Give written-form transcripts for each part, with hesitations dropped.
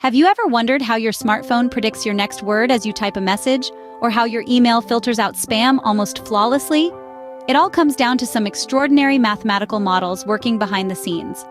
Have you ever wondered how your smartphone predicts your next word as you type a message, or how your email filters out spam almost flawlessly? It all comes down to some extraordinary mathematical models working behind the scenes.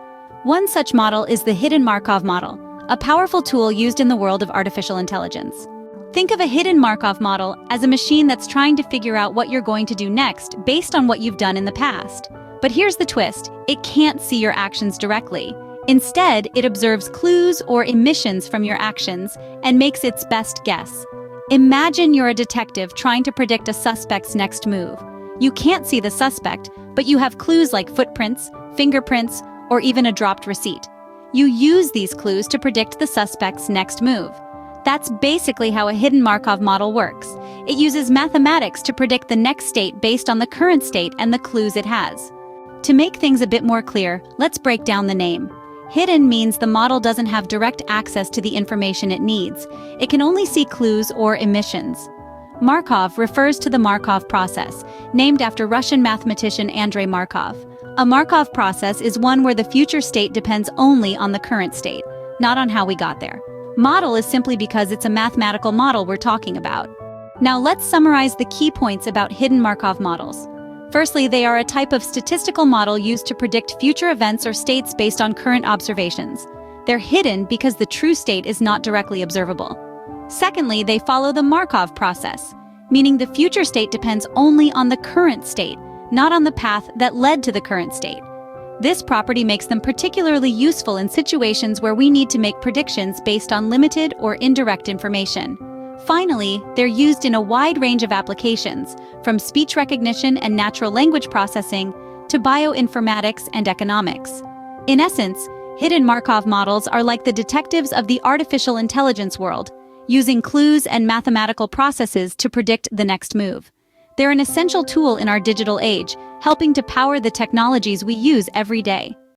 One such model is the hidden Markov model, a powerful tool used in the world of artificial intelligence. Think of a hidden Markov model as a machine that's trying to figure out what you're going to do next based on what you've done in the past. But here's the twist: it can't see your actions directly. Instead, it observes clues or emissions from your actions and makes its best guess. Imagine you're a detective trying to predict a suspect's next move. You can't see the suspect, but you have clues like footprints, fingerprints, or even a dropped receipt. You use these clues to predict the suspect's next move. That's basically how a hidden Markov model works. It uses mathematics to predict the next state based on the current state and the clues it has. To make things a bit more clear, let's break down the name. Hidden means the model doesn't have direct access to the information it needs. It can only see clues or emissions. Markov refers to the Markov process, named after Russian mathematician Andrei Markov. A Markov process is one where the future state depends only on the current state, not on how we got there. Model is simply because it's a mathematical model we're talking about. Now let's summarize the key points about hidden Markov models. Firstly, they are a type of statistical model used to predict future events or states based on current observations. They're hidden because the true state is not directly observable. Secondly, they follow the Markov process, meaning the future state depends only on the current state, not on the path that led to the current state. This property makes them particularly useful in situations where we need to make predictions based on limited or indirect information. Finally, they're used in a wide range of applications, from speech recognition and natural language processing to bioinformatics and economics. In essence, hidden Markov models are like the detectives of the artificial intelligence world, using clues and mathematical processes to predict the next move. They're an essential tool in our digital age, helping to power the technologies we use every day.